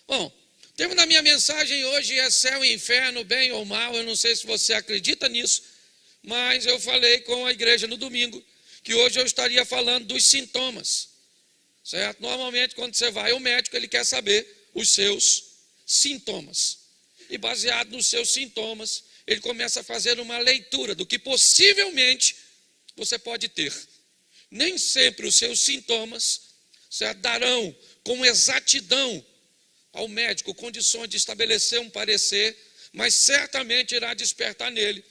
Bom, o tema da minha mensagem hoje é céu e inferno, bem ou mal. Eu não sei se você acredita nisso, mas eu falei com a igreja no domingo que hoje eu estaria falando dos sintomas, certo? Normalmente, quando você vai ao médico, ele quer saber os seus sintomas. E baseado nos seus sintomas, ele começa a fazer uma leitura do que possivelmente você pode ter. Nem sempre os seus sintomas, certo, darão com exatidão ao médico condições de estabelecer um parecer, mas certamente irá despertar nele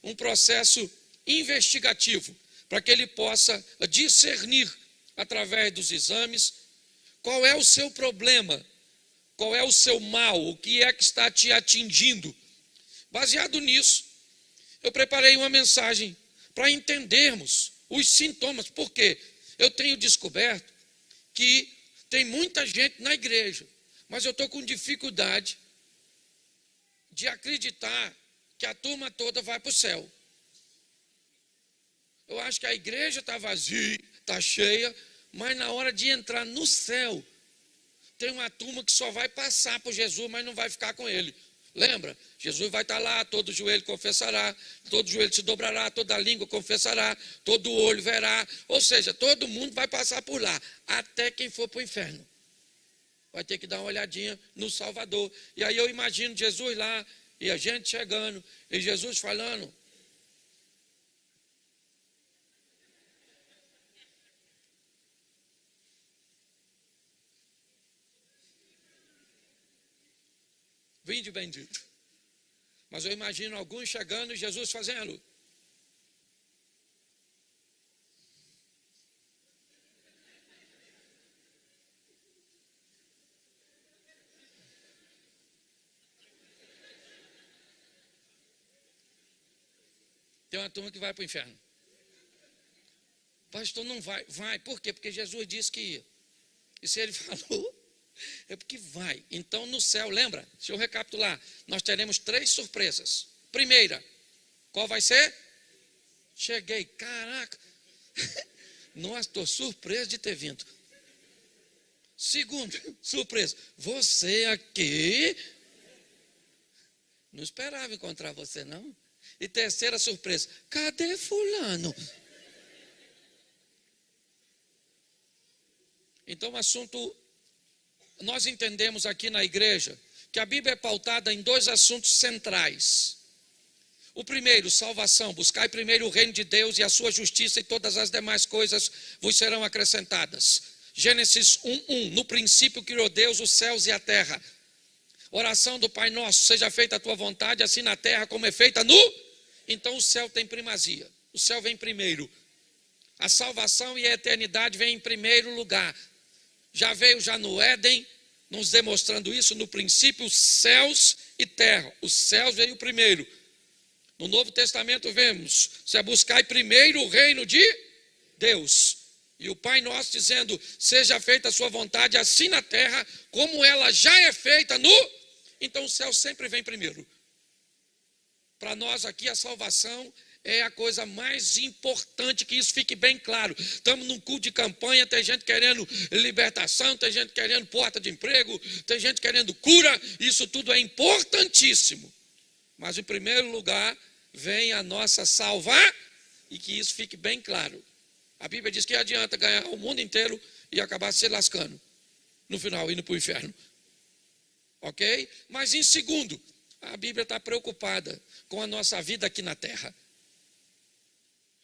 um processo investigativo, para que ele possa discernir, através dos exames, qual é o seu problema, qual é o seu mal, o que é que está te atingindo. Baseado nisso, eu preparei uma mensagem para entendermos os sintomas, porque eu tenho descoberto que tem muita gente na igreja, mas eu estou com dificuldade de acreditar que a turma toda vai para o céu. Eu acho que a igreja está vazia, está cheia, mas na hora de entrar no céu, tem uma turma que só vai passar por Jesus, mas não vai ficar com ele. Lembra? Jesus vai estar lá, todo joelho confessará, todo joelho se dobrará, toda língua confessará, todo olho verá. Ou seja, todo mundo vai passar por lá, até quem for para o inferno. Vai ter que dar uma olhadinha no Salvador. E aí eu imagino Jesus lá, e a gente chegando, e Jesus falando: vinde bendito. Mas eu imagino alguns chegando e Jesus fazendo: tem uma turma que vai para o inferno. Pastor, não vai. Vai, por quê? Porque Jesus disse que ia. E se ele falou, é porque vai. Então no céu, lembra? Deixa eu recapitular. Nós teremos 3 surpresas. Primeira, qual vai ser? Cheguei, caraca. Nossa, estou surpreso de ter vindo. Segunda surpresa, você aqui. Não esperava encontrar você, não. E terceira surpresa, cadê fulano? Então o assunto, nós entendemos aqui na igreja que a Bíblia é pautada em 2 assuntos centrais. O primeiro, salvação. Buscai primeiro o reino de Deus e a sua justiça, e todas as demais coisas vos serão acrescentadas. Gênesis 1:1. No princípio criou Deus os céus e a terra. Oração do Pai Nosso: seja feita a tua vontade, assim na terra como é feita no... Então o céu tem primazia. O céu vem primeiro. A salvação e a eternidade vêm em primeiro lugar. Já veio no Éden, nos demonstrando isso. No princípio, céus e terra. Os céus veio primeiro. No Novo Testamento vemos: se buscai primeiro o reino de Deus. E o Pai Nosso dizendo: seja feita a sua vontade, assim na terra como ela já é feita no... Então o céu sempre vem primeiro. Para nós aqui a salvação é a coisa mais importante, que isso fique bem claro. Estamos num culto de campanha, tem gente querendo libertação, tem gente querendo porta de emprego, tem gente querendo cura. Isso tudo é importantíssimo. Mas em primeiro lugar vem a nossa salvar, e que isso fique bem claro. A Bíblia diz que adianta ganhar o mundo inteiro e acabar se lascando no final, indo para o inferno. Ok? Mas em segundo, a Bíblia está preocupada com a nossa vida aqui na terra.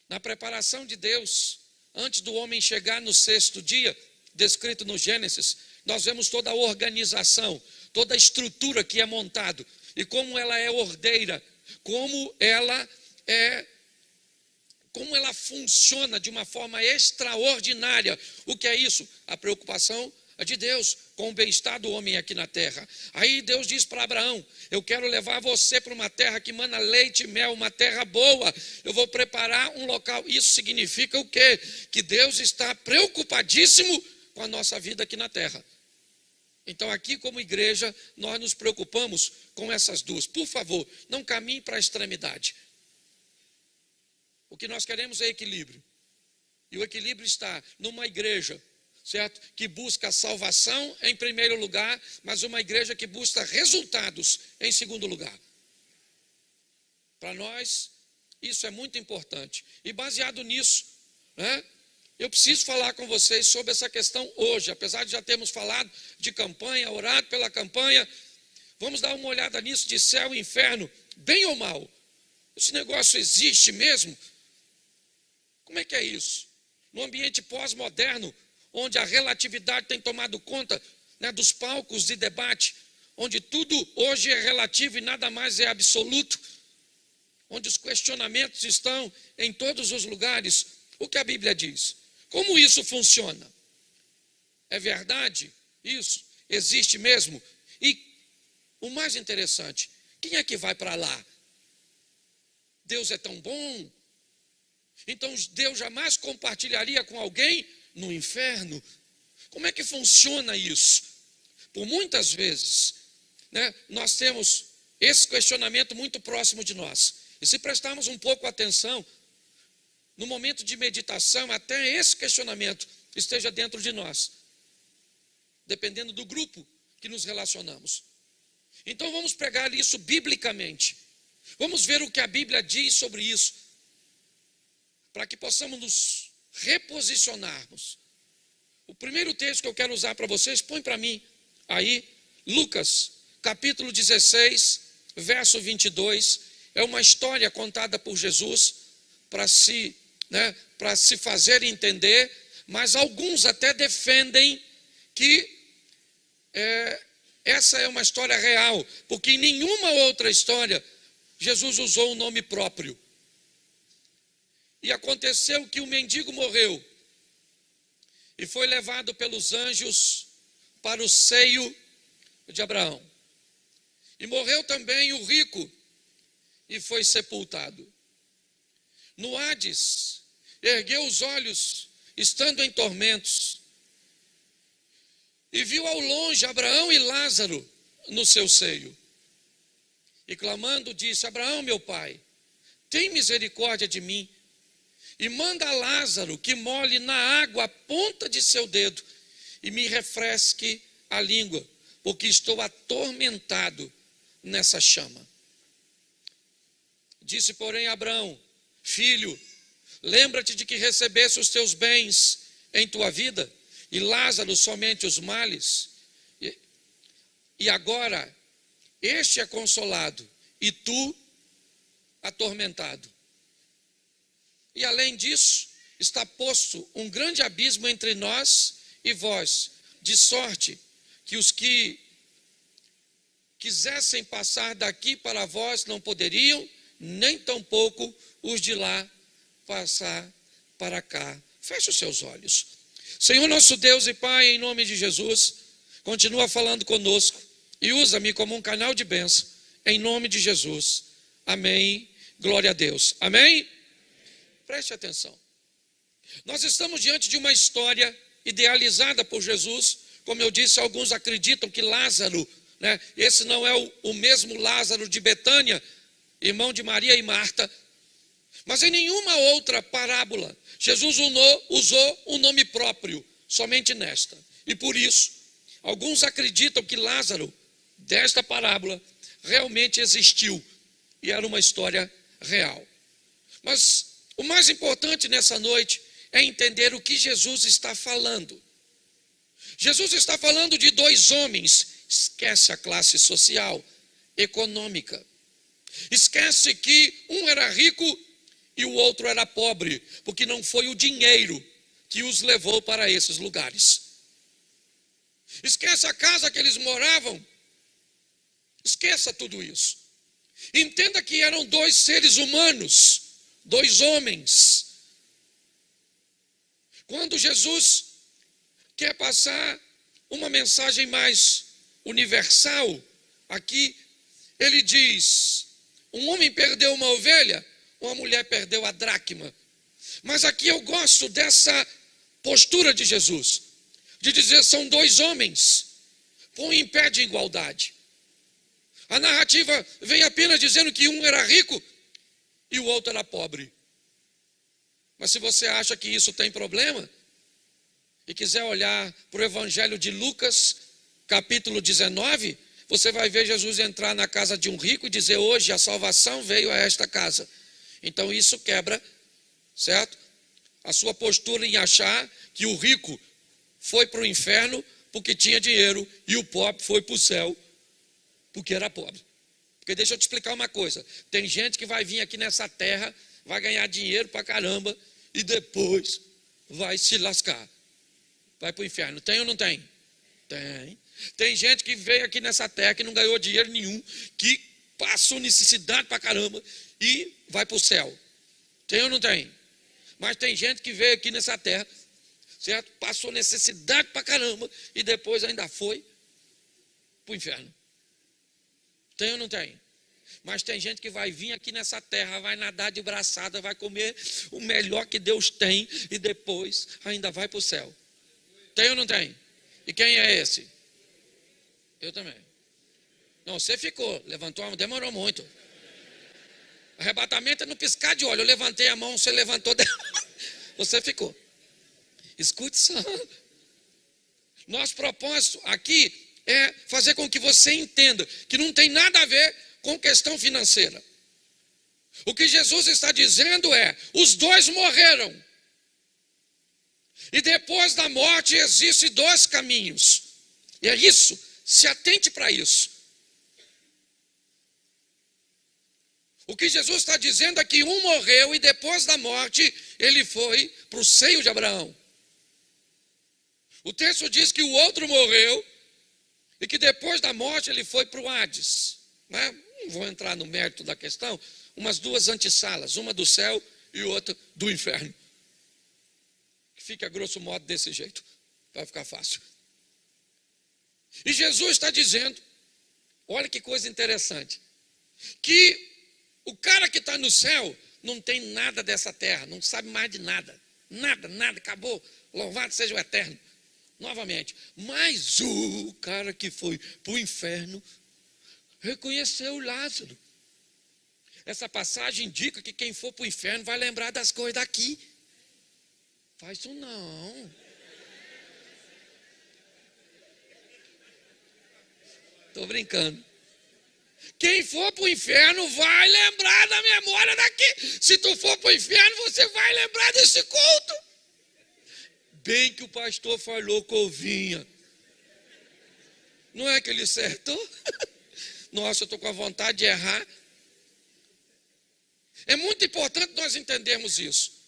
Na preparação de Deus, antes do homem chegar no 6º dia, descrito no Gênesis, nós vemos toda a organização, toda a estrutura que é montado, e como ela é ordeira, como ela funciona de uma forma extraordinária. O que é isso? A preocupação de Deus com o bem-estar do homem aqui na terra. Aí Deus diz para Abraão: eu quero levar você para uma terra que mana leite e mel, uma terra boa. Eu vou preparar um local. Isso significa o quê? Que Deus está preocupadíssimo com a nossa vida aqui na terra. Então aqui, como igreja, nós nos preocupamos com essas duas. Por favor, não caminhe para a extremidade. O que nós queremos é equilíbrio. E o equilíbrio está numa igreja certo? Que busca a salvação em primeiro lugar, mas uma igreja que busca resultados em segundo lugar. Para nós, isso é muito importante. E baseado nisso, né, eu preciso falar com vocês sobre essa questão hoje. Apesar de já termos falado de campanha, orado pela campanha, vamos dar uma olhada nisso de céu e inferno, bem ou mal. Esse negócio existe mesmo? Como é que é isso? No ambiente pós-moderno, onde a relatividade tem tomado conta, né, dos palcos de debate, onde tudo hoje é relativo e nada mais é absoluto, onde os questionamentos estão em todos os lugares, o que a Bíblia diz? Como isso funciona? É verdade isso? Existe mesmo? E o mais interessante, quem é que vai para lá? Deus é tão bom? Então Deus jamais compartilharia com alguém no inferno? Como é que funciona isso? Por muitas vezes, né, nós temos esse questionamento muito próximo de nós. E se prestarmos um pouco atenção, no momento de meditação, até esse questionamento esteja dentro de nós, dependendo do grupo que nos relacionamos. Então vamos pegar isso biblicamente. Vamos ver o que a Bíblia diz sobre isso, para que possamos nos reposicionarmos. O primeiro texto que eu quero usar para vocês, põe para mim aí, Lucas, capítulo 16, verso 22, é uma história contada por Jesus para se fazer entender, mas alguns até defendem que essa é uma história real, porque em nenhuma outra história Jesus usou o nome próprio. E aconteceu que o mendigo morreu e foi levado pelos anjos para o seio de Abraão. E morreu também o rico e foi sepultado. No Hades, ergueu os olhos, estando em tormentos, e viu ao longe Abraão e Lázaro no seu seio. E clamando disse: Abraão, meu pai, tem misericórdia de mim, e manda Lázaro que molhe na água a ponta de seu dedo e me refresque a língua, porque estou atormentado nessa chama. Disse, porém, Abraão: filho, lembra-te de que recebeste os teus bens em tua vida, e Lázaro somente os males. E agora este é consolado, e tu atormentado. E além disso, está posto um grande abismo entre nós e vós, de sorte que os que quisessem passar daqui para vós não poderiam, nem tampouco os de lá passar para cá. Feche os seus olhos. Senhor nosso Deus e Pai, em nome de Jesus, continua falando conosco e usa-me como um canal de bênção, em nome de Jesus. Amém. Glória a Deus. Amém? Preste atenção. Nós estamos diante de uma história idealizada por Jesus. Como eu disse, alguns acreditam que Lázaro, né, esse não é o mesmo Lázaro de Betânia, irmão de Maria e Marta. Mas em nenhuma outra parábola Jesus usou um nome próprio, somente nesta. E por isso, alguns acreditam que Lázaro, desta parábola, realmente existiu e era uma história real. Mas o mais importante nessa noite é entender o que Jesus está falando. Jesus está falando de dois homens. Esquece a classe social, econômica. Esquece que um era rico e o outro era pobre, porque não foi o dinheiro que os levou para esses lugares. Esquece a casa que eles moravam. Esqueça tudo isso. Entenda que eram dois seres humanos, dois homens. Quando Jesus quer passar uma mensagem mais universal, aqui ele diz: um homem perdeu uma ovelha, uma mulher perdeu a dracma. Mas aqui eu gosto dessa postura de Jesus, de dizer são dois homens, põe em pé de igualdade. A narrativa vem apenas dizendo que um era rico e o outro era pobre. Mas se você acha que isso tem problema, e quiser olhar para o Evangelho de Lucas, capítulo 19, você vai ver Jesus entrar na casa de um rico e dizer: hoje a salvação veio a esta casa. Então isso quebra, certo? A sua postura em achar que o rico foi para o inferno porque tinha dinheiro e o pobre foi para o céu porque era pobre. Porque deixa eu te explicar uma coisa: tem gente que vai vir aqui nessa terra, vai ganhar dinheiro para caramba e depois vai se lascar, vai para o inferno. Tem ou não tem? Tem. Tem gente que veio aqui nessa terra que não ganhou dinheiro nenhum, que passou necessidade para caramba e vai para o céu. Tem ou não tem? Mas tem gente que veio aqui nessa terra, certo? Passou necessidade para caramba e depois ainda foi para o inferno. Tem ou não tem? Mas tem gente que vai vir aqui nessa terra, vai nadar de braçada, vai comer o melhor que Deus tem e depois ainda vai para o céu. Tem ou não tem? E quem é esse? Eu também. Não, você ficou, levantou a mão, demorou muito. Arrebatamento é no piscar de olho. Eu levantei a mão, você levantou, você ficou. Escute só. Nosso propósito aqui é fazer com que você entenda que não tem nada a ver com questão financeira. O que Jesus está dizendo é: os dois morreram. E depois da morte existem dois caminhos. E é isso, se atente para isso. O que Jesus está dizendo é que um morreu e depois da morte ele foi para o seio de Abraão. O texto diz que o outro morreu e que depois da morte ele foi para o Hades. Né? Não vou entrar no mérito da questão, umas duas antessalas, uma do céu e outra do inferno. Que fica grosso modo desse jeito, vai ficar fácil. E Jesus está dizendo, olha que coisa interessante, que o cara que está no céu não tem nada dessa terra, não sabe mais de nada. Nada, nada, acabou. Louvado seja o Eterno. Novamente. Mas o cara que foi para o inferno reconheceu Lázaro. Essa passagem indica que quem for para o inferno vai lembrar das coisas daqui. Faz isso não. Estou brincando. Quem for para o inferno vai lembrar da memória daqui. Se tu for para o inferno, você vai lembrar desse culto. Bem que o pastor falou que ovinha. Não é que ele acertou? Nossa, eu estou com a vontade de errar. É muito importante nós entendermos isso.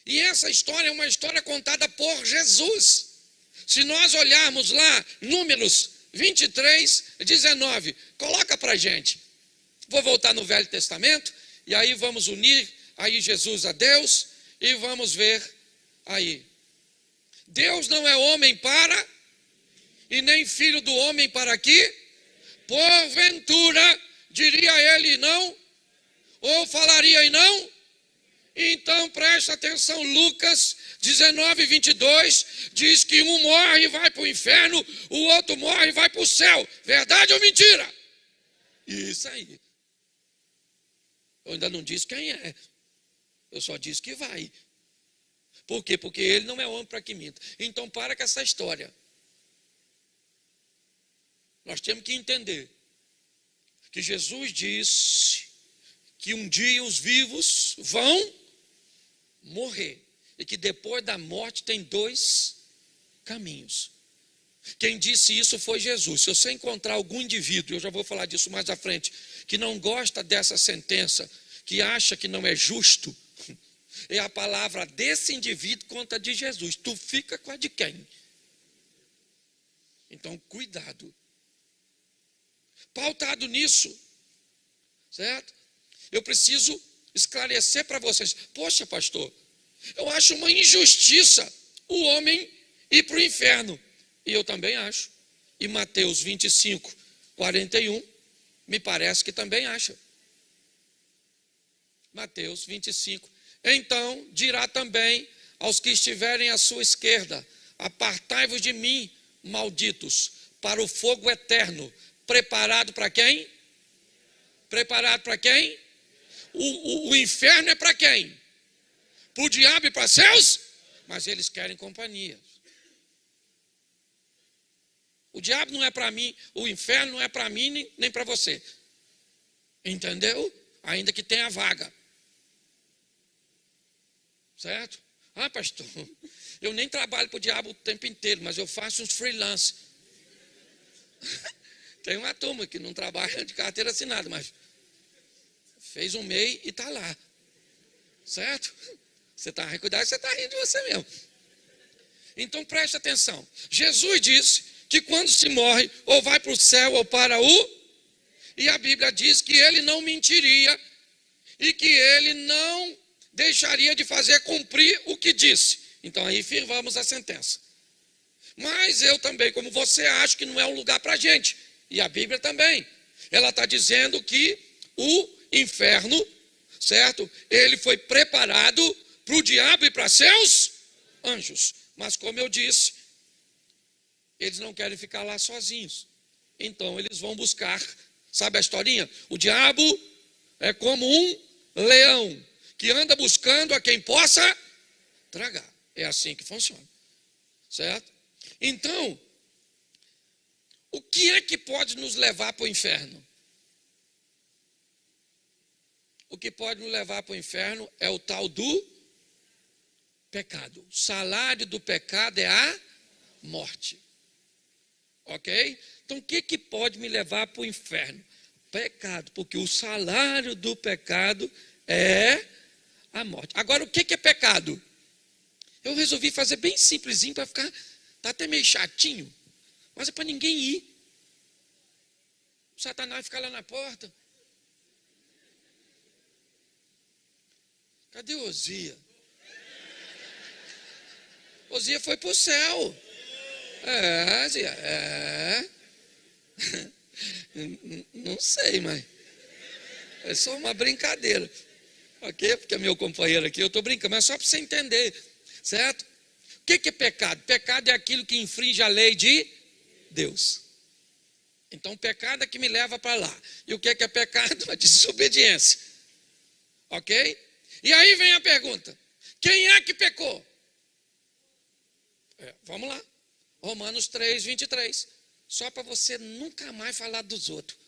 E essa história é uma história contada por Jesus. Se nós olharmos lá, Números 23, 19, coloca para a gente. Vou voltar no Velho Testamento, e aí vamos unir aí Jesus a Deus, e vamos ver aí. Deus não é homem para, e nem filho do homem para que, porventura, diria ele não, ou falaria e não. Então presta atenção, Lucas 19, 22, diz que um morre e vai para o inferno, o outro morre e vai para o céu. Verdade ou mentira? Isso aí. Eu ainda não disse quem é. Eu só disse que vai. Por quê? Porque ele não é homem para que minta. Então para com essa história. Nós temos que entender que Jesus disse que um dia os vivos vão morrer. E que depois da morte tem dois caminhos. Quem disse isso foi Jesus. Se você encontrar algum indivíduo, eu já vou falar disso mais à frente, que não gosta dessa sentença, que acha que não é justo, é a palavra desse indivíduo contra a de Jesus. Tu fica com a de quem? Então, cuidado. Pautado nisso, certo? Eu preciso esclarecer para vocês. Poxa, pastor, eu acho uma injustiça o homem ir para o inferno. E eu também acho. E Mateus 25, 41, me parece que também acha. Mateus 25. Então dirá também aos que estiverem à sua esquerda: apartai-vos de mim, malditos, para o fogo eterno. Preparado para quem? Preparado para quem? O inferno é para quem? Para o diabo e para seus mas eles querem companhia. O diabo não é para mim, o inferno não é para mim nem para você. Entendeu? Ainda que tenha vaga. Certo? Ah, pastor, eu nem trabalho para o diabo o tempo inteiro, mas eu faço uns freelance. Tem uma turma que não trabalha de carteira assinada, mas fez um MEI e está lá. Certo? Você está a cuidar, você está rindo de você mesmo. Então preste atenção. Jesus disse que quando se morre, ou vai para o céu ou para o... E a Bíblia diz que ele não mentiria e que ele não deixaria de fazer cumprir o que disse. Então aí firmamos a sentença. Mas eu também, como você, acho que não é um lugar para a gente. E a Bíblia também. Ela está dizendo que o inferno, certo? Ele foi preparado para o diabo e para seus anjos. Mas como eu disse, eles não querem ficar lá sozinhos. Então eles vão buscar, sabe a historinha? O diabo é como um leão que anda buscando a quem possa tragar. É assim que funciona. Certo? Então, o que é que pode nos levar para o inferno? O que pode nos levar para o inferno é o tal do pecado. O salário do pecado é a morte. Ok? Então, o que pode me levar para o inferno? Pecado, porque o salário do pecado é a morte. Agora, o que é pecado? Eu resolvi fazer bem simplesinho para ficar, está até meio chatinho, mas é para ninguém ir. O Satanás fica lá na porta. Cadê Osia? Osia foi para o céu. Zia, Não sei, mas é só uma brincadeira. Ok? Porque é meu companheiro aqui, eu estou brincando, mas só para você entender. Certo? O que é pecado? Pecado é aquilo que infringe a lei de Deus. Então, pecado é que me leva para lá. E o que é pecado? A desobediência. Ok? E aí vem a pergunta: quem é que pecou? Vamos lá. Romanos 3, 23. Só para você nunca mais falar dos outros.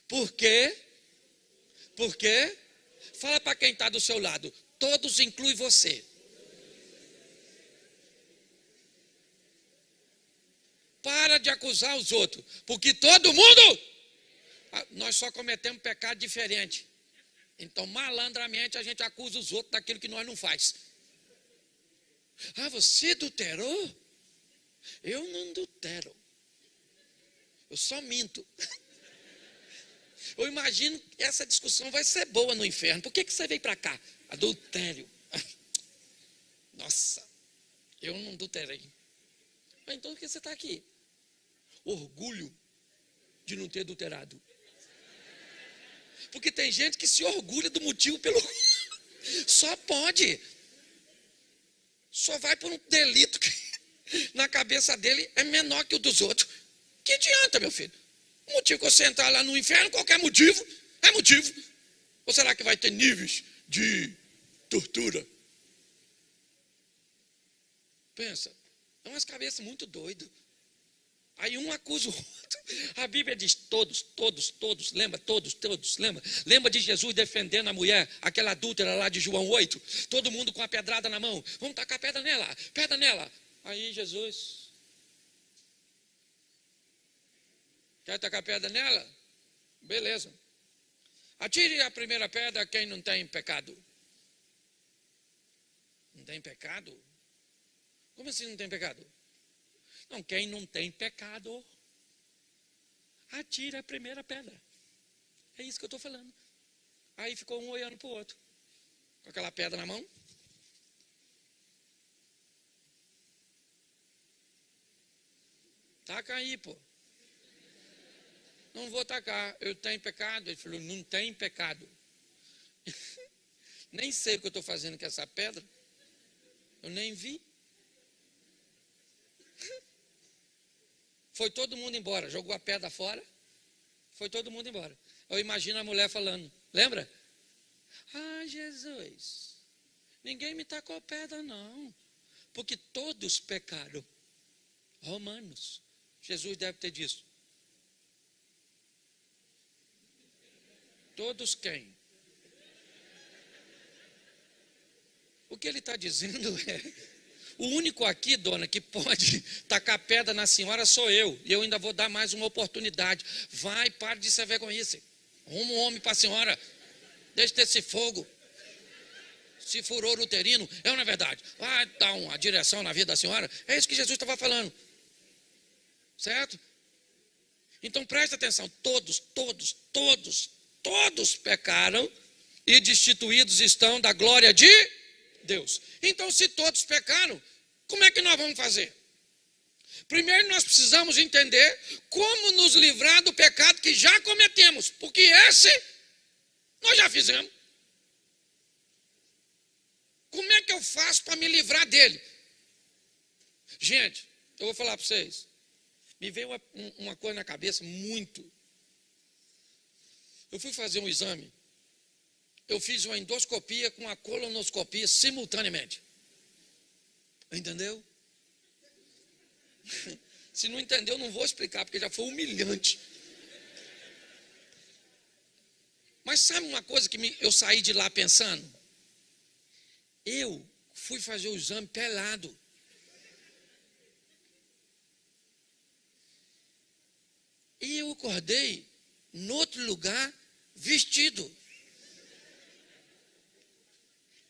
Por quê? Por quê? Fala para quem está do seu lado. Todos incluem você. Para de acusar os outros. Porque todo mundo... Nós só cometemos pecado diferente. Então, malandramente, a gente acusa os outros daquilo que nós não faz. Ah, você adulterou? Eu não adultero. Eu só minto. Eu imagino que essa discussão vai ser boa no inferno. Por que você veio para cá? Adultério. Nossa, eu não adulterei. Mas então por que você está aqui? Orgulho de não ter adulterado. Porque tem gente que se orgulha do motivo pelo... Só pode. Só vai por um delito que na cabeça dele é menor que o dos outros. Que adianta, meu filho? O motivo que você entrar lá no inferno, qualquer motivo, é motivo. Ou será que vai ter níveis de tortura? Pensa, é umas cabeças muito doidas. Aí um acusa o outro. A Bíblia diz todos, lembra? Todos, lembra? Lembra de Jesus defendendo a mulher, aquela adúltera lá de João 8? Todo mundo com a pedrada na mão. Vamos tacar pedra nela. Aí Jesus... Quer tacar pedra nela? Beleza. Atire a primeira pedra quem não tem pecado. Não tem pecado? Como assim não tem pecado? Não, quem não tem pecado, atira a primeira pedra. É isso que eu estou falando. Aí ficou um olhando para o outro, com aquela pedra na mão. Taca aí, pô. Não vou tacar, eu tenho pecado. Ele falou, não tem pecado. Nem sei o que eu estou fazendo com essa pedra. Eu nem vi. Foi todo mundo embora, jogou a pedra fora, foi todo mundo embora. Eu imagino a mulher falando, lembra? Ah, Jesus, Ninguém me tacou pedra, não. Porque todos pecaram. Romanos. Jesus deve ter dito. Todos quem? O que ele está dizendo é: o único aqui, dona, que pode tacar pedra na senhora sou eu. E eu ainda vou dar mais uma oportunidade. Vai, pare de ser vergonhice. Arruma um homem para a senhora. Deixa ter esse fogo. Se furor uterino, não é verdade? Vai dar uma direção na vida da senhora. É isso que Jesus estava falando. Certo? Então preste atenção. Todos pecaram e destituídos estão da glória de Deus. Então, se todos pecaram, como é que nós vamos fazer? Primeiro nós precisamos entender como nos livrar do pecado que já cometemos, porque esse nós já fizemos. Como é que eu faço para me livrar dele? Gente, eu vou falar para vocês. Me veio uma coisa na cabeça muito. Eu fui fazer um exame. Eu fiz uma endoscopia com a colonoscopia simultaneamente. Entendeu? Se não entendeu, não vou explicar, porque já foi humilhante. Mas sabe uma coisa que eu saí de lá pensando? Eu fui fazer o exame pelado. E eu acordei em outro lugar vestido.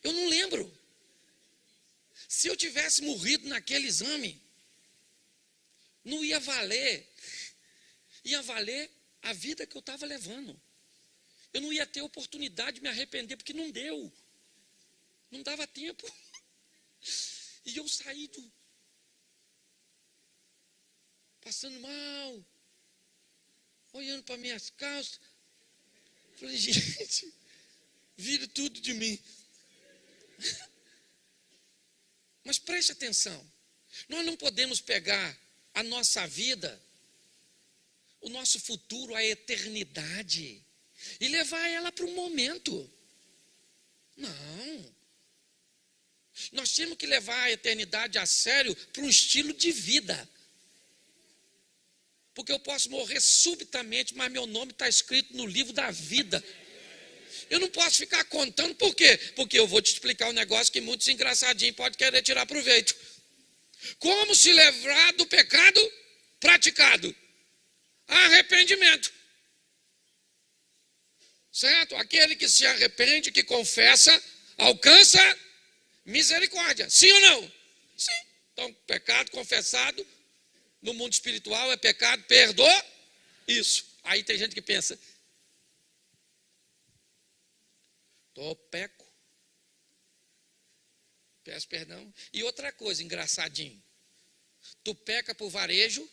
Eu não lembro. Se eu tivesse morrido naquele exame, não ia valer. Ia valer a vida que eu estava levando. Eu não ia ter oportunidade de me arrepender, porque não deu. Não dava tempo. E eu saí passando mal, olhando para minhas calças. Falei, gente, vira tudo de mim. Mas preste atenção. Nós não podemos pegar a nossa vida, o nosso futuro, a eternidade, e levar ela para um momento. Não. Nós temos que levar a eternidade a sério para um estilo de vida. Porque eu posso morrer subitamente, mas meu nome está escrito no livro da vida. Eu não posso ficar contando, por quê? Porque eu vou te explicar um negócio que muitos engraçadinhos podem querer tirar proveito. Como se livrar do pecado praticado? Arrependimento. Certo? Aquele que se arrepende, que confessa, alcança misericórdia. Sim ou não? Sim. Então, pecado confessado no mundo espiritual é pecado, perdoa. Isso. Aí tem gente que pensa, peco, peço perdão. E outra coisa, engraçadinho, tu peca por varejo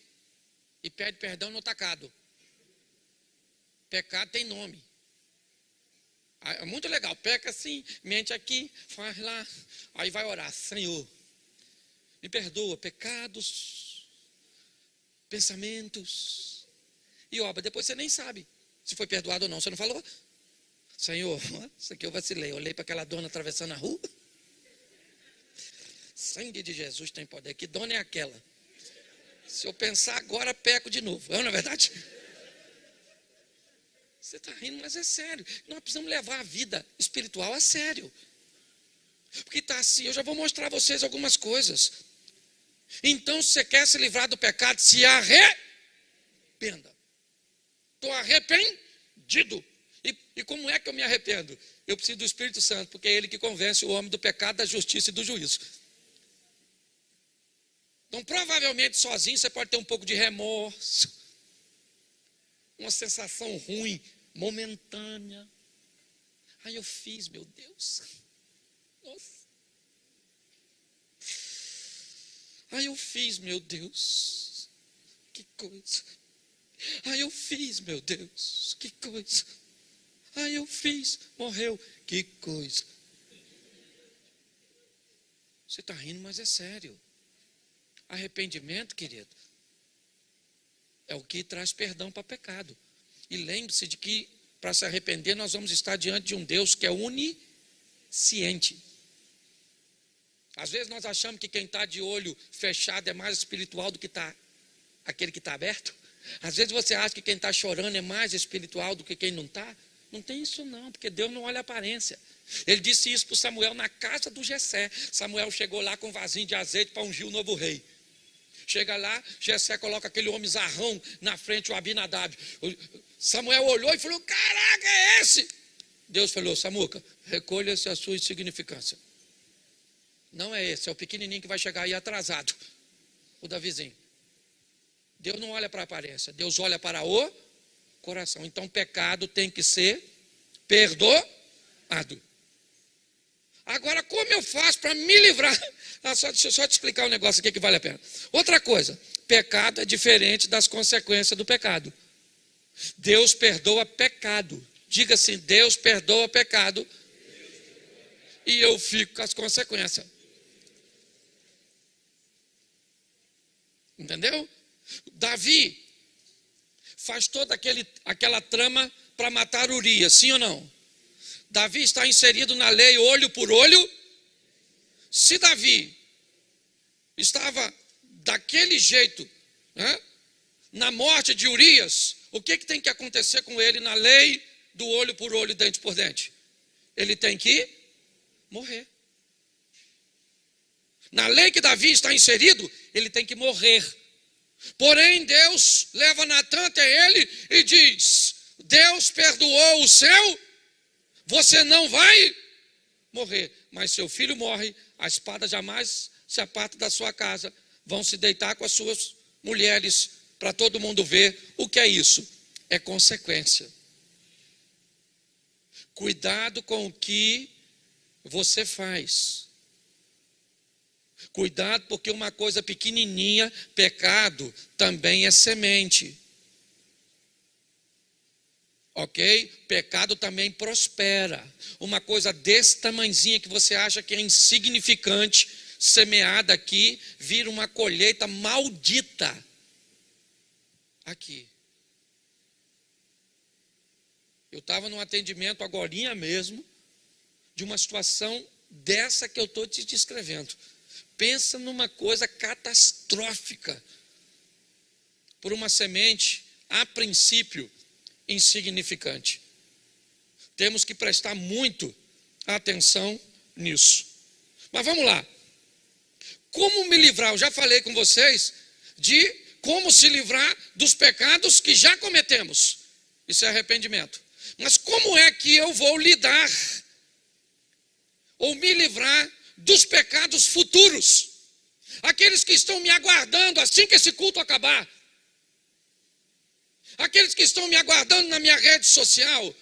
e pede perdão no tacado. Pecado tem nome. É muito legal, peca assim, mente aqui, faz lá, aí vai orar, Senhor, me perdoa, pecados, pensamentos e obra. Depois você nem sabe se foi perdoado ou não, você não falou? Senhor, isso aqui eu vacilei, olhei para aquela dona atravessando a rua. Sangue de Jesus tem poder, que dona é aquela? Se eu pensar agora, peco de novo, não é verdade? Você está rindo, mas é sério. Nós precisamos levar a vida espiritual a sério. Porque está assim, eu já vou mostrar a vocês algumas coisas. Então, se você quer se livrar do pecado, se arrependa. Estou arrependido. E como é que eu me arrependo? Eu preciso do Espírito Santo, porque é Ele que convence o homem do pecado, da justiça e do juízo. Então, provavelmente, sozinho, você pode ter um pouco de remorso, uma sensação ruim, momentânea. Aí eu fiz, meu Deus. Nossa. Aí eu fiz, meu Deus. Que coisa. Aí eu fiz, meu Deus. Que coisa. Aí eu fiz, morreu. Que coisa. Você está rindo, mas é sério. Arrependimento, querido, é o que traz perdão para pecado. E lembre-se de que, para se arrepender, nós vamos estar diante de um Deus que é onisciente. Às vezes nós achamos que quem está de olho fechado é mais espiritual do que aquele que está aberto. Às vezes você acha que quem está chorando é mais espiritual do que quem não está. Não tem isso não, porque Deus não olha a aparência. Ele disse isso para Samuel na casa do Jessé. Samuel chegou lá com um vasinho de azeite para ungir o novo rei. Chega lá, Jessé coloca aquele homem zarrão na frente, o Abinadab. Samuel olhou e falou, caraca, é esse? Deus falou, Samuca, recolha-se a sua insignificância. Não é esse, é o pequenininho que vai chegar aí atrasado, o Davizinho. Deus não olha para a aparência, Deus olha para o coração. Então pecado tem que ser perdoado. Agora, como eu faço para me livrar? Deixa eu só te explicar um negócio aqui que vale a pena. Outra coisa, pecado é diferente das consequências do pecado. Deus perdoa pecado. Diga assim, Deus perdoa pecado e eu fico com as consequências. Entendeu? Davi faz toda aquela trama para matar Urias, sim ou não? Davi está inserido na lei olho por olho. Se Davi estava daquele jeito, né, na morte de Urias, o que tem que acontecer com ele na lei do olho por olho, dente por dente? Ele tem que morrer. Na lei que Davi está inserido, ele tem que morrer. Porém, Deus leva Natã até ele e diz, Deus perdoou o seu, você não vai morrer. Mas seu filho morre, a espada jamais se aparta da sua casa, vão se deitar com as suas mulheres, para todo mundo ver. O que é isso? É consequência. Cuidado com o que você faz. Cuidado, porque uma coisa pequenininha, pecado, também é semente. Ok? Pecado também prospera. Uma coisa desse tamanzinho que você acha que é insignificante, semeada aqui, vira uma colheita maldita. Aqui. Eu estava num atendimento agorinha mesmo, de uma situação dessa que eu estou te descrevendo. Pensa numa coisa catastrófica. Por uma semente, a princípio, insignificante. Temos que prestar muito atenção nisso. Mas vamos lá. Como me livrar? Eu já falei com vocês de como se livrar dos pecados que já cometemos. Isso é arrependimento. Mas como é que eu vou lidar ou me livrar dos pecados futuros? Aqueles que estão me aguardando assim que esse culto acabar. Aqueles que estão me aguardando na minha rede social.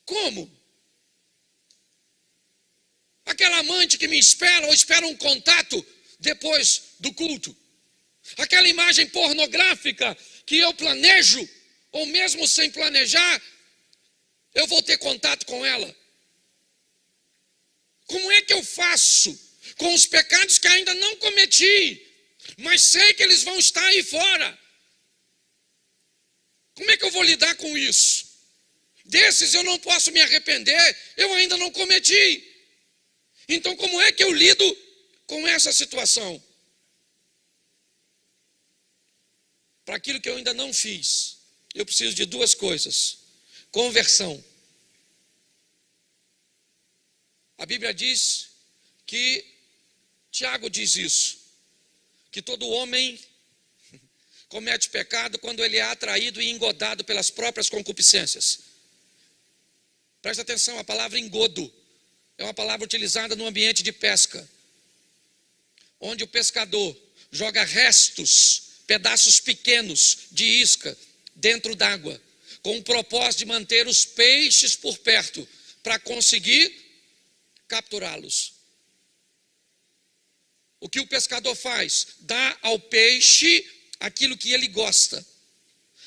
Como? Aquela amante que me espera ou espera um contato depois do culto. Aquela imagem pornográfica que eu planejo, ou mesmo sem planejar, eu vou ter contato com ela. Como é que eu faço com os pecados que ainda não cometi, mas sei que eles vão estar aí fora? Como é que eu vou lidar com isso? Desses eu não posso me arrepender, eu ainda não cometi. Então como é que eu lido com essa situação? Para aquilo que eu ainda não fiz, eu preciso de duas coisas. Conversão. A Bíblia diz que, Tiago diz isso, que todo homem comete pecado quando ele é atraído e engodado pelas próprias concupiscências. Presta atenção, a palavra engodo é uma palavra utilizada no ambiente de pesca, onde o pescador joga restos, pedaços pequenos de isca dentro d'água, com o propósito de manter os peixes por perto, para conseguir capturá-los. O que o pescador faz? Dá ao peixe aquilo que ele gosta,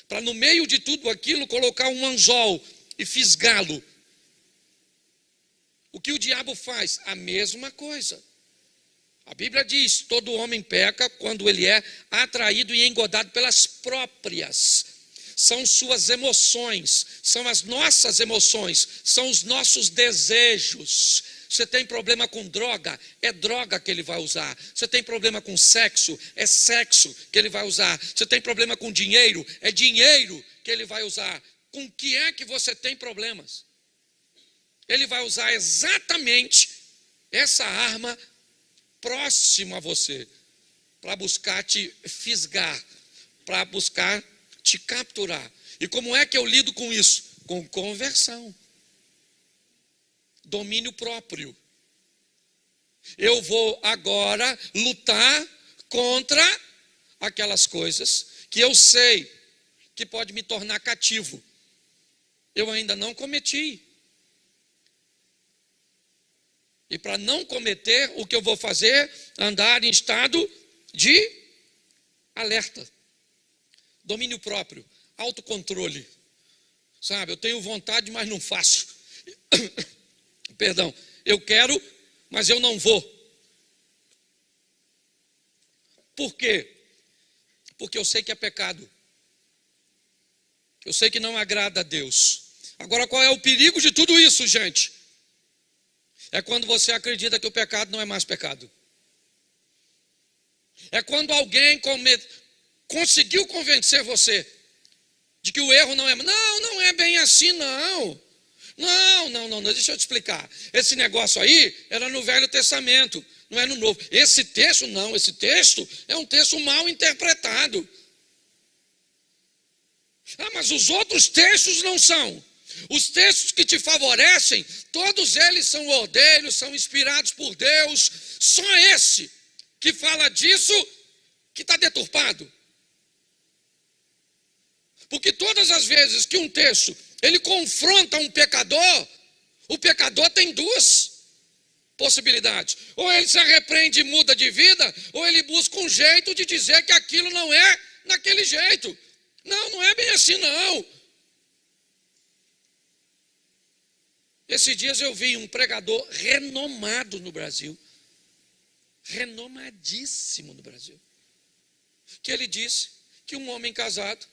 para no meio de tudo aquilo colocar um anzol e fisgá-lo. O que o diabo faz? A mesma coisa. A Bíblia diz, todo homem peca quando ele é atraído e engodado pelas próprias. são suas emoções, são as nossas emoções, são os nossos desejos. Você tem problema com droga, é droga que ele vai usar. Você tem problema com sexo, é sexo que ele vai usar. Você tem problema com dinheiro, é dinheiro que ele vai usar. Com que é que você tem problemas? Ele vai usar exatamente essa arma próximo a você, para buscar te fisgar, para buscar te capturar. E como é que eu lido com isso? Com conversão. Domínio próprio. Eu vou agora lutar contra aquelas coisas que eu sei que pode me tornar cativo. Eu ainda não cometi. E para não cometer, o que eu vou fazer? Andar em estado de alerta. Domínio próprio, autocontrole. Sabe, eu tenho vontade, mas não faço. Perdão, eu quero, mas eu não vou. Por quê? Porque eu sei que é pecado. Eu sei que não agrada a Deus. Agora, qual é o perigo de tudo isso, gente? É quando você acredita que o pecado não é mais pecado. É quando alguém conseguiu convencer você de que o erro não é... Não é bem assim, não. Não, deixa eu te explicar. Esse negócio aí era no Velho Testamento, não é no Novo. Esse texto é um texto mal interpretado. Mas os outros textos não são. Os textos que te favorecem, todos eles são ordeiros, são inspirados por Deus. Só esse que fala disso que está deturpado. Porque todas as vezes que um texto ele confronta um pecador, o pecador tem duas possibilidades. Ou ele se arrepende e muda de vida, ou ele busca um jeito de dizer que aquilo não é naquele jeito. Não é bem assim, não. Esses dias eu vi um pregador renomado no Brasil, renomadíssimo no Brasil, que ele disse que um homem casado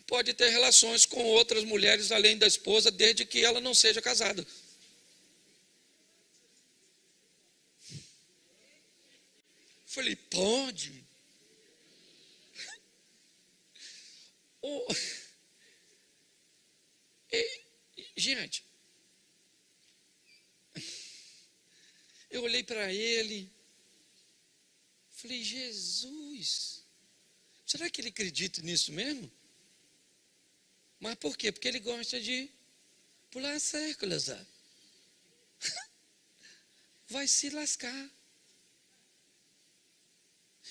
pode ter relações com outras mulheres além da esposa, desde que ela não seja casada. Falei, pode? Gente, eu olhei para ele, falei, Jesus, será que ele acredita nisso mesmo? Mas por quê? Porque ele gosta de pular cercas. Vai se lascar.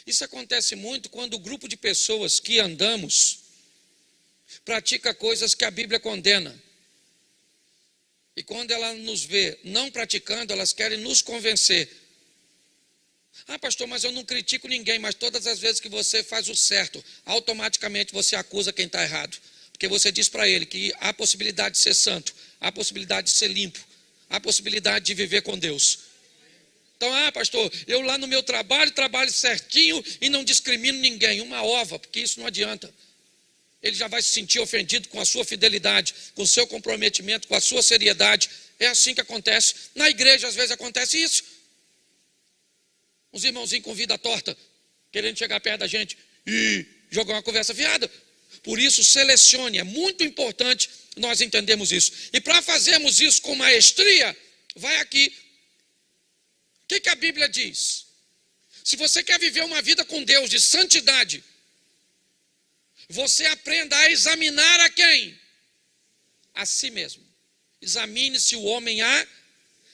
Isso acontece muito quando o grupo de pessoas que andamos pratica coisas que a Bíblia condena. E quando ela nos vê não praticando, elas querem nos convencer. Pastor, mas eu não critico ninguém, mas todas as vezes que você faz o certo, automaticamente você acusa quem está errado. Porque você diz para ele que há possibilidade de ser santo, há possibilidade de ser limpo, há possibilidade de viver com Deus. Então, pastor, eu lá no meu trabalho certinho e não discrimino ninguém. Uma ova, porque isso não adianta. Ele já vai se sentir ofendido com a sua fidelidade, com o seu comprometimento, com a sua seriedade. É assim que acontece. Na igreja, às vezes, acontece isso. Uns irmãozinhos com vida torta, querendo chegar perto da gente e jogar uma conversa fiada. Por isso, selecione. É muito importante nós entendermos isso. E para fazermos isso com maestria, vai aqui. O que a Bíblia diz? Se você quer viver uma vida com Deus de santidade, você aprenda a examinar a quem? A si mesmo. Examine-se o homem a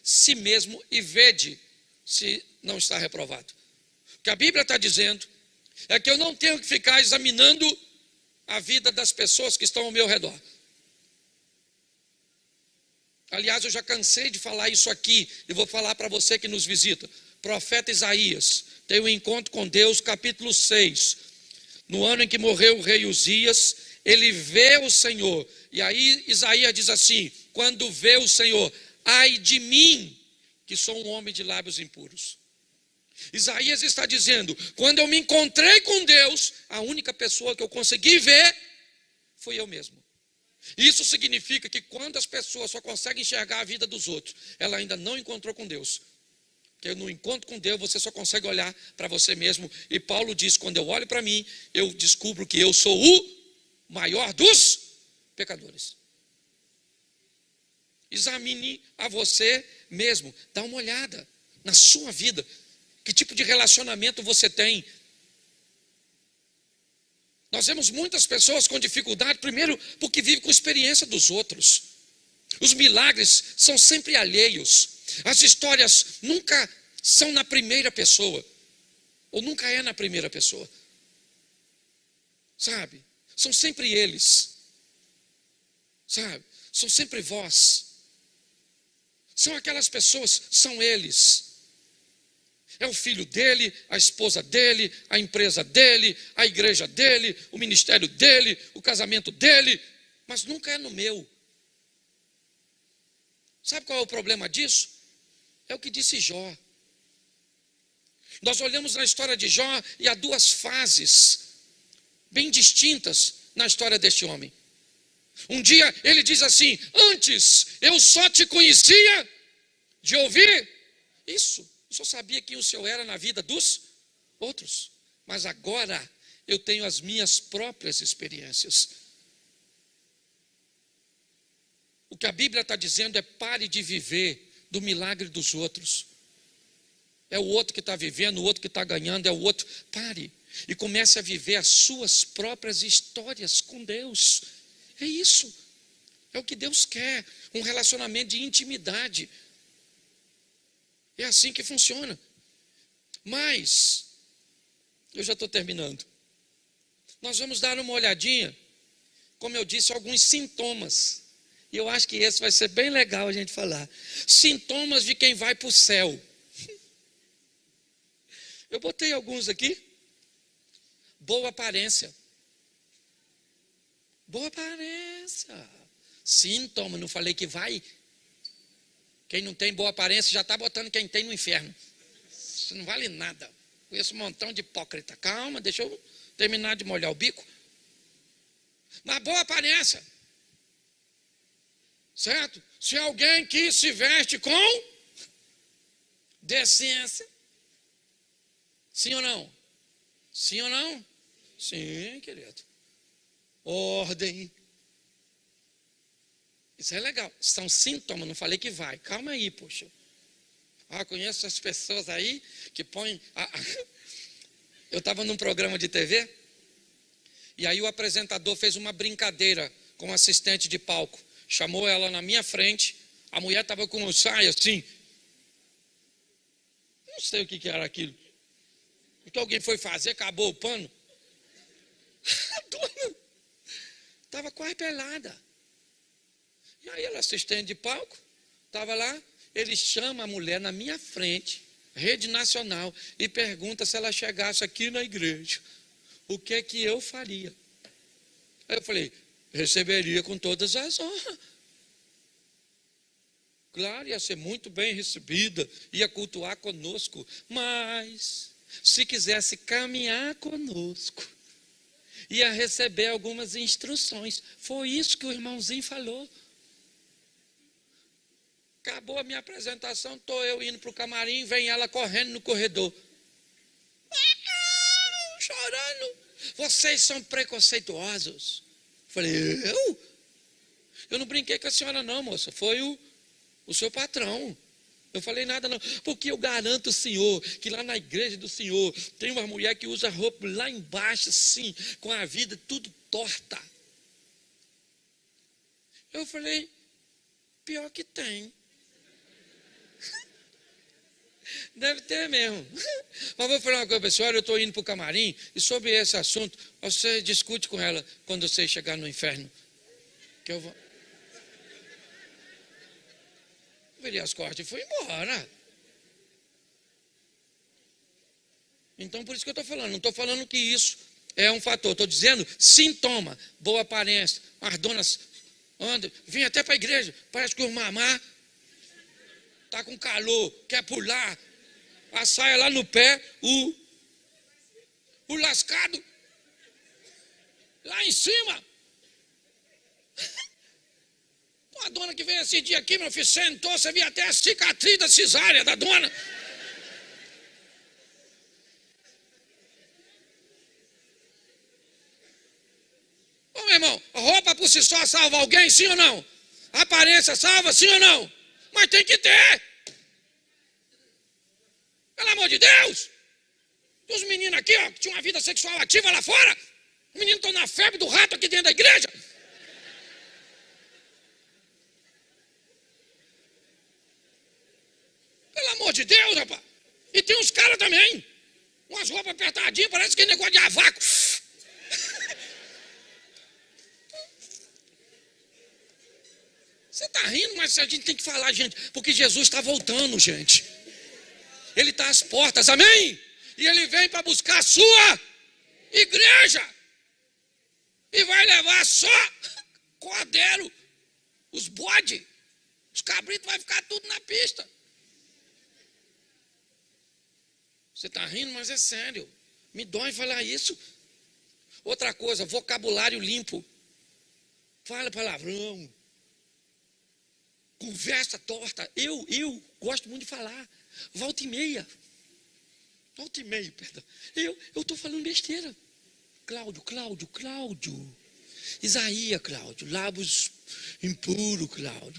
si mesmo e vede se não está reprovado. O que a Bíblia está dizendo é que eu não tenho que ficar examinando a vida das pessoas que estão ao meu redor. Aliás, eu já cansei de falar isso aqui e vou falar para você que nos visita. Profeta Isaías tem um encontro com Deus, capítulo 6. No ano em que morreu o rei Uzias, ele vê o Senhor. E aí Isaías diz assim, quando vê o Senhor, ai de mim, que sou um homem de lábios impuros. Isaías está dizendo, quando eu me encontrei com Deus, a única pessoa que eu consegui ver Fui eu mesmo. Isso significa que quando as pessoas só conseguem enxergar a vida dos outros, ela ainda não encontrou com Deus. Porque no encontro com Deus, você só consegue olhar para você mesmo. E Paulo diz, quando eu olho para mim, eu descubro que eu sou o maior dos pecadores. Examine a você mesmo. Dá uma olhada na sua vida. Que tipo de relacionamento você tem? Nós vemos muitas pessoas com dificuldade, primeiro porque vivem com a experiência dos outros. Os milagres são sempre alheios. As histórias nunca são na primeira pessoa. Ou nunca é na primeira pessoa. Sabe? São sempre eles. Sabe? São sempre vós. São aquelas pessoas, são eles. É o filho dele, a esposa dele, a empresa dele, a igreja dele, o ministério dele, o casamento dele, mas nunca é no meu. Sabe qual é o problema disso? É o que disse Jó. Nós olhamos na história de Jó e há duas fases bem distintas na história deste homem. Um dia ele diz assim: antes eu só te conhecia de ouvir isso. Eu só sabia quem o Senhor era na vida dos outros. Mas agora eu tenho as minhas próprias experiências. O que a Bíblia está dizendo é: pare de viver do milagre dos outros. É o outro que está vivendo, o outro que está ganhando, é o outro. Pare e comece a viver as suas próprias histórias com Deus. É isso. É o que Deus quer. Um relacionamento de intimidade. É assim que funciona. Mas, eu já estou terminando. Nós vamos dar uma olhadinha, como eu disse, alguns sintomas. E eu acho que esse vai ser bem legal a gente falar. Sintomas de quem vai para o céu. Eu botei alguns aqui. Boa aparência. Boa aparência. Sintoma, não falei que vai. Quem não tem boa aparência já está botando quem tem no inferno. Isso não vale nada. Conheço um montão de hipócrita. Calma, deixa eu terminar de molhar o bico. Mas boa aparência. Certo? Se alguém que se veste com decência. Sim ou não? Sim ou não? Sim, querido. Ordem. Isso é legal. São sintomas, não falei que vai. Calma aí, poxa. Conheço as pessoas aí que põem... Eu estava num programa de TV e aí o apresentador fez uma brincadeira com o assistente de palco. Chamou ela na minha frente. A mulher estava com um saia assim. Não sei o que era aquilo. O que alguém foi fazer, acabou o pano. A dona estava quase pelada. E aí ela assistente de palco, estava lá, ele chama a mulher na minha frente, rede nacional, e pergunta se ela chegasse aqui na igreja, o que é que eu faria? Aí eu falei, receberia com todas as honras. Claro, ia ser muito bem recebida, ia cultuar conosco, mas se quisesse caminhar conosco, ia receber algumas instruções. Foi isso que o irmãozinho falou. Acabou a minha apresentação, estou eu indo para o camarim, vem ela correndo no corredor. Chorando. Vocês são preconceituosos. Falei, eu? Eu não brinquei com a senhora não, moça. Foi o seu patrão. Eu falei nada não. Porque eu garanto, senhor, que lá na igreja do senhor tem uma mulher que usa roupa lá embaixo, assim, com a vida tudo torta. Eu falei, pior que tem. Deve ter mesmo. Mas vou falar uma coisa, pessoal, eu estou indo para o camarim e sobre esse assunto, você discute com ela quando você chegar no inferno. Que eu vou... virei as costas e fui embora. Então, por isso que eu estou falando. Não estou falando que isso é um fator. Estou dizendo sintoma, boa aparência. As donas andam, vêm até para a igreja, parece que o mamá está com calor, quer pular, a saia lá no pé, o lascado lá em cima. A dona que veio esse dia aqui, meu filho, sentou, você via até a cicatriz da cesárea da dona. Ô, meu irmão, a roupa por si só salva alguém, sim ou não? A aparência salva, sim ou não? Mas tem que ter. Pelo amor de Deus. Os meninos aqui, ó, que tinham uma vida sexual ativa lá fora, os meninos estão na febre do rato aqui dentro da igreja. Pelo amor de Deus, rapaz. E tem uns caras também. Umas roupas apertadinhas, parece que é negócio de avaco. Você está rindo, mas a gente tem que falar, gente, porque Jesus está voltando, gente. Ele está às portas, amém? E ele vem para buscar a sua igreja. E vai levar só cordeiro, os bodes, os cabritos, vai ficar tudo na pista. Você está rindo, mas é sério. Me dói falar isso. Outra coisa, vocabulário limpo. Fala palavrão. Conversa torta. Eu gosto muito de falar. Volta e meia, perdão. Eu estou falando besteira. Cláudio. Isaías, Cláudio. Lábios impuros,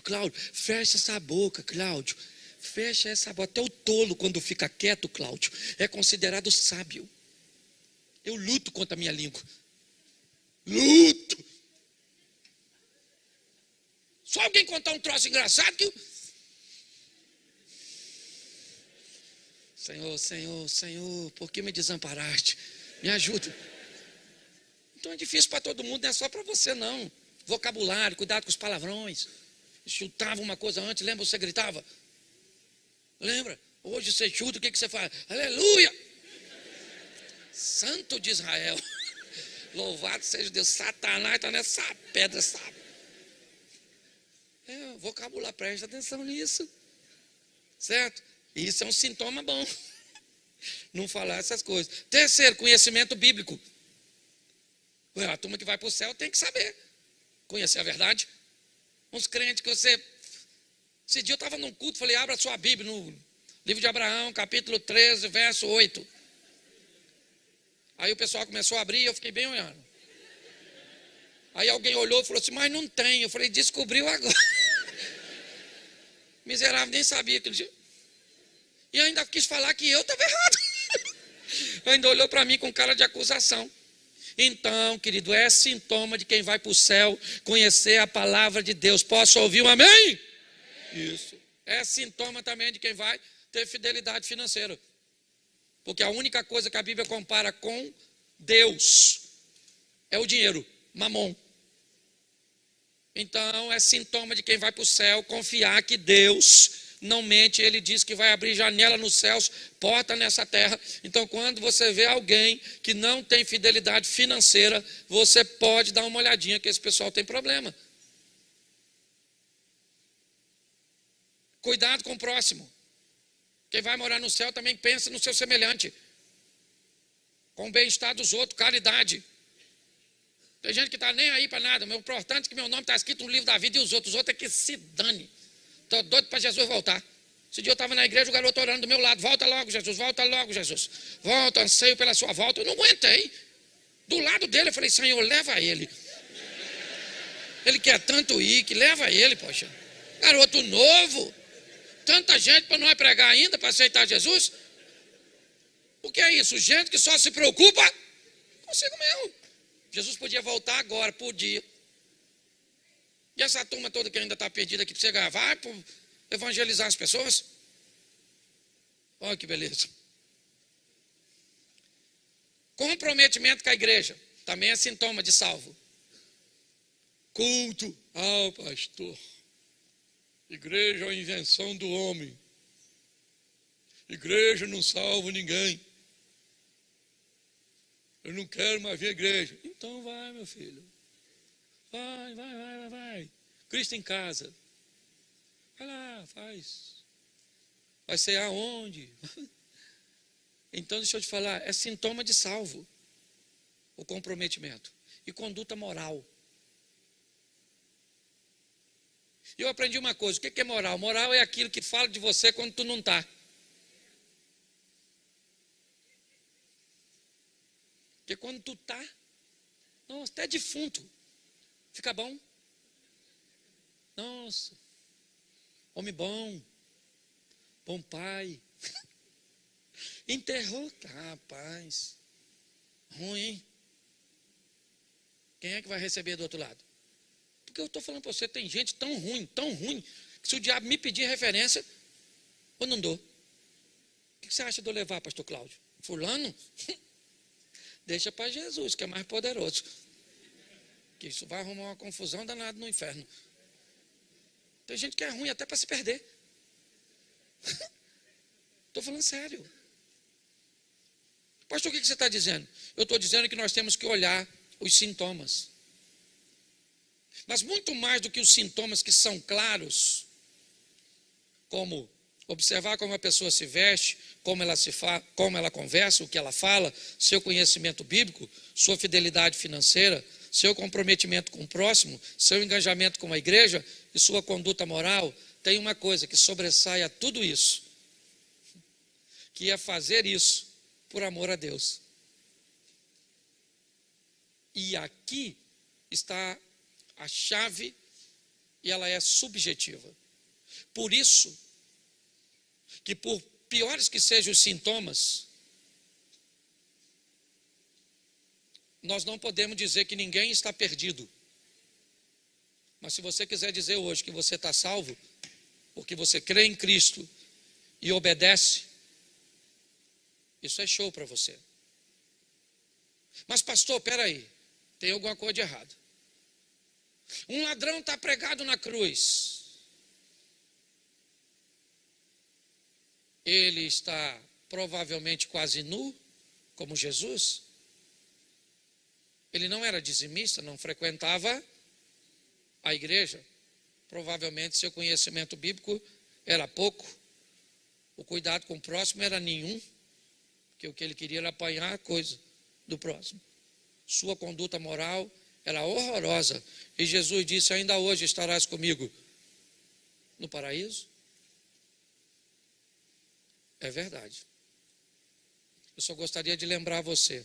Cláudio. Fecha essa boca, Cláudio. Fecha essa boca. Até o tolo, quando fica quieto, Cláudio, é considerado sábio. Eu luto contra a minha língua. Luto. Só alguém contar um troço engraçado que... Senhor, por que me desamparaste? Me ajuda. Então é difícil para todo mundo, não é só para você não. Vocabulário, cuidado com os palavrões. Chutava uma coisa antes, lembra? Você gritava? Lembra? Hoje você chuta, o que você faz? Aleluia! Santo de Israel. Louvado seja Deus. Satanás está nessa pedra, sabe? Vocabulário, preste atenção nisso. Certo? Isso é um sintoma bom. Não falar essas coisas. Terceiro, conhecimento bíblico. A turma que vai para o céu tem que saber. Conhecer a verdade. Uns crentes que você... Esse dia eu estava num culto, falei, abra sua Bíblia no livro de Abraão, capítulo 13, verso 8. Aí o pessoal começou a abrir e eu fiquei bem olhando. Aí alguém olhou e falou assim, mas não tem. Eu falei, descobriu agora. Miserável, nem sabia aquele dia. E ainda quis falar que eu estava errado. Ainda olhou para mim com cara de acusação. Então, querido, é sintoma de quem vai para o céu conhecer a palavra de Deus. Posso ouvir um amém? Isso. É sintoma também de quem vai ter fidelidade financeira. Porque a única coisa que a Bíblia compara com Deus é o dinheiro, mamon. Então, é sintoma de quem vai para o céu confiar que Deus não mente. Ele diz que vai abrir janela nos céus, porta nessa terra. Então, quando você vê alguém que não tem fidelidade financeira, você pode dar uma olhadinha que esse pessoal tem problema. Cuidado com o próximo. Quem vai morar no céu também pensa no seu semelhante. Com o bem-estar dos outros, caridade. Tem gente que está nem aí para nada. O importante é que meu nome está escrito no livro da vida e os outros é que se dane. Estou doido para Jesus voltar. Esse dia eu estava na igreja, o garoto orando do meu lado. Volta logo, Jesus, volta logo, Jesus. Volta, anseio pela sua volta. Eu não aguentei. Do lado dele, eu falei, Senhor, leva ele. Ele quer tanto ir, que leva ele, poxa. Garoto novo. Tanta gente para não é pregar ainda, para aceitar Jesus. O que é isso? Gente que só se preocupa consigo mesmo. Jesus podia voltar agora, podia. E essa turma toda que ainda está perdida aqui para você gravar, para evangelizar as pessoas. Olha que beleza. Comprometimento com a igreja. Também é sintoma de salvo. Culto ao pastor. Igreja é uma invenção do homem. Igreja não salva ninguém. Eu não quero mais ver a igreja. Então vai, meu filho. Vai. Cristo em casa. Vai lá, faz. Vai ser aonde? Então, deixa eu te falar, é sintoma de salvo. O comprometimento. E conduta moral. E eu aprendi uma coisa: o que é moral? Moral é aquilo que fala de você quando tu não está. Porque quando tu está, nossa, até defunto, fica bom. Nossa, homem bom, bom pai. Enterrou, rapaz, ruim. Quem é que vai receber do outro lado? Porque eu estou falando para você, tem gente tão ruim, que se o diabo me pedir referência, eu não dou. O que você acha de eu levar, pastor Cláudio? Fulano? Deixa para Jesus, que é mais poderoso. Que isso vai arrumar uma confusão danada no inferno. Tem gente que é ruim até para se perder. Estou falando sério. Pastor, o que você está dizendo? Eu estou dizendo que nós temos que olhar os sintomas. Mas muito mais do que os sintomas que são claros, como observar como a pessoa se veste, como ela conversa, o que ela fala, seu conhecimento bíblico, sua fidelidade financeira, seu comprometimento com o próximo, seu engajamento com a igreja e sua conduta moral, tem uma coisa que sobressai a tudo isso, que é fazer isso por amor a Deus. E aqui está a chave, e ela é subjetiva. Por isso, que por piores que sejam os sintomas, nós não podemos dizer que ninguém está perdido. Mas se você quiser dizer hoje que você está salvo, porque você crê em Cristo e obedece, isso é show para você. Mas pastor, peraí, tem alguma coisa de errado. Um ladrão está pregado na cruz. Ele está provavelmente quase nu, como Jesus. Ele não era dizimista, não frequentava a igreja. Provavelmente seu conhecimento bíblico era pouco. O cuidado com o próximo era nenhum, porque o que ele queria era apanhar a coisa do próximo. Sua conduta moral era horrorosa. E Jesus disse: ainda hoje estarás comigo no paraíso. É verdade. Eu só gostaria de lembrar você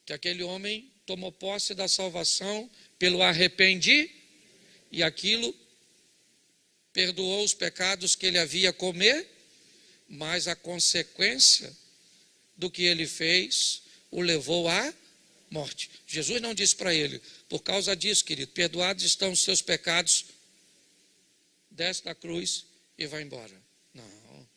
que aquele homem tomou posse da salvação pelo arrependimento, e aquilo perdoou os pecados que ele havia cometido, mas a consequência do que ele fez o levou à morte. Jesus não disse para ele: por causa disso, querido, perdoados estão os seus pecados, desce da cruz e vai embora. Não.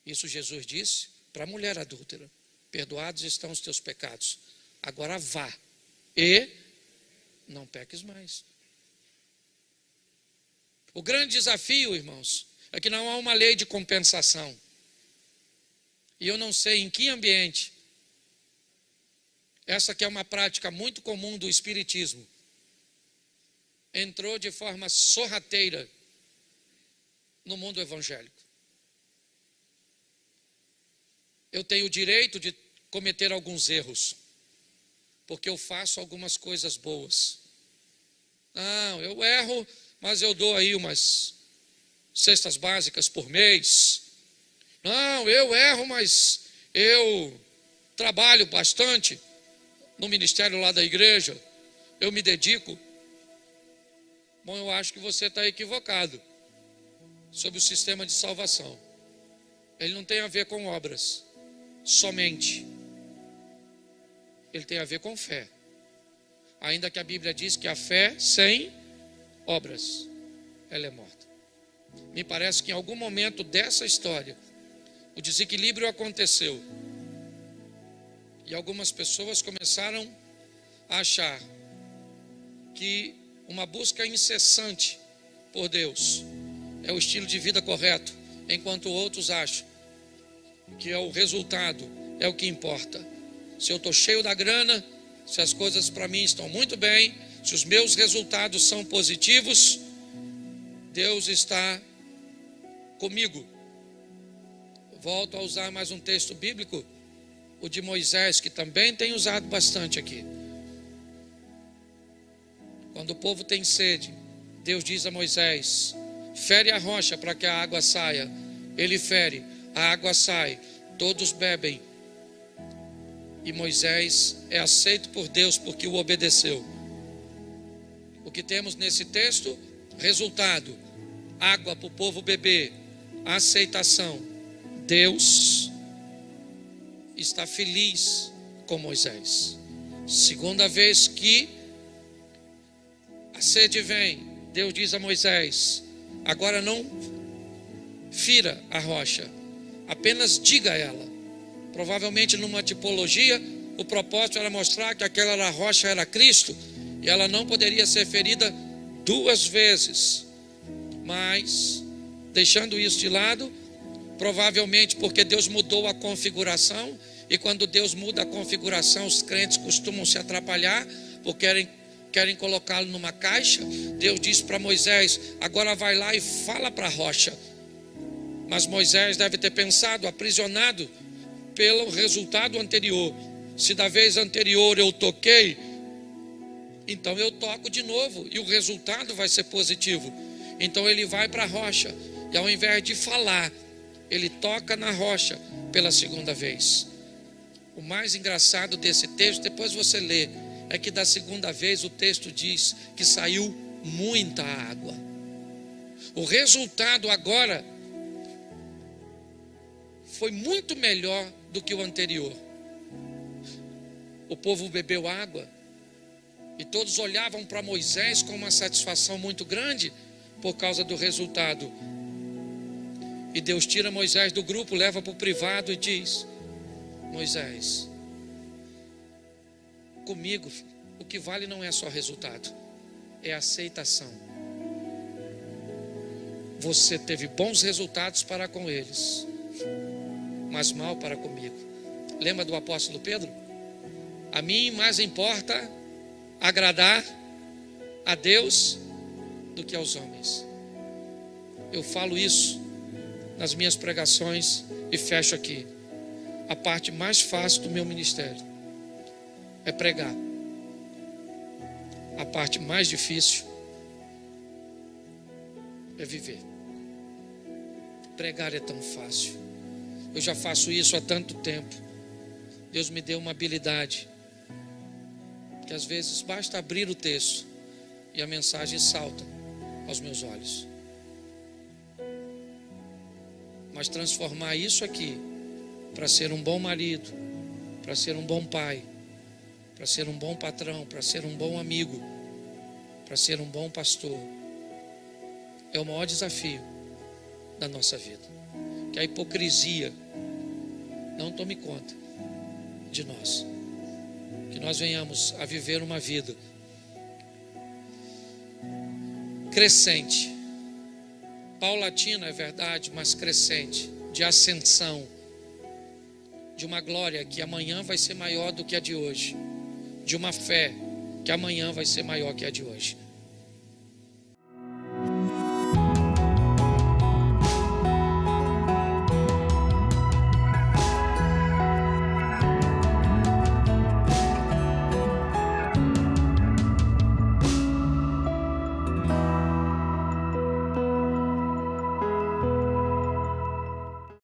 Isso Jesus disse para a mulher adúltera: perdoados estão os teus pecados, agora vá e não peques mais. O grande desafio, irmãos, é que não há uma lei de compensação. E eu não sei em que ambiente, essa que é uma prática muito comum do espiritismo, entrou de forma sorrateira no mundo evangélico. Eu tenho o direito de cometer alguns erros, porque eu faço algumas coisas boas. Não, eu erro, mas eu dou aí umas cestas básicas por mês. Não, eu erro, mas eu trabalho bastante no ministério lá da igreja, eu me dedico. Bom, eu acho que você está equivocado sobre o sistema de salvação. Ele não tem a ver com obras somente. Ele tem a ver com fé. Ainda que a Bíblia diz que a fé sem obras, ela é morta. Me parece que em algum momento dessa história, o desequilíbrio aconteceu. E algumas pessoas começaram a achar que uma busca incessante por Deus é o estilo de vida correto, enquanto outros acham que é o resultado, é o que importa. Se eu estou cheio da grana, se as coisas para mim estão muito bem, se os meus resultados são positivos, Deus está comigo. Volto a usar mais um texto bíblico, o de Moisés, que também tem usado bastante aqui. Quando o povo tem sede, Deus diz a Moisés: fere a rocha para que a água saia. Ele fere, a água sai, todos bebem. E Moisés é aceito por Deus porque o obedeceu. O que temos nesse texto? Resultado: água para o povo beber, aceitação. Deus está feliz com Moisés. Segunda vez que a sede vem, Deus diz a Moisés: agora não fira a rocha, apenas diga a ela. Provavelmente numa tipologia, o propósito era mostrar que aquela rocha era Cristo, e ela não poderia ser ferida duas vezes. Mas, deixando isso de lado, provavelmente porque Deus mudou a configuração, e quando Deus muda a configuração, os crentes costumam se atrapalhar, porque querem colocá-lo numa caixa. Deus disse para Moisés: agora vai lá e fala para a rocha. Mas Moisés deve ter pensado, aprisionado pelo resultado anterior: se da vez anterior eu toquei, então eu toco de novo, e o resultado vai ser positivo. Então ele vai para a rocha, e ao invés de falar, ele toca na rocha pela segunda vez. O mais engraçado desse texto, depois você lê, é que da segunda vez o texto diz que saiu muita água. O resultado agora foi muito melhor do que o anterior. O povo bebeu água, e todos olhavam para Moisés com uma satisfação muito grande por causa do resultado. E Deus tira Moisés do grupo, leva para o privado e diz: Moisés, comigo o que vale não é só resultado, é aceitação. Você teve bons resultados para com eles, mas mal para comigo. Lembra do apóstolo Pedro? A mim mais importa agradar a Deus do que aos homens. Eu falo isso nas minhas pregações e fecho aqui. A parte mais fácil do meu ministério é pregar. A parte mais difícil é viver. Pregar é tão fácil. Eu já faço isso há tanto tempo. Deus me deu uma habilidade que às vezes basta abrir o texto e a mensagem salta aos meus olhos. Mas transformar isso aqui para ser um bom marido, para ser um bom pai, para ser um bom patrão, para ser um bom amigo, para ser um bom pastor, é o maior desafio da nossa vida. Que a hipocrisia não tome conta de nós. Que nós venhamos a viver uma vida crescente, paulatina, é verdade, mas crescente, de ascensão, de uma glória que amanhã vai ser maior do que a de hoje, de uma fé que amanhã vai ser maior que a de hoje.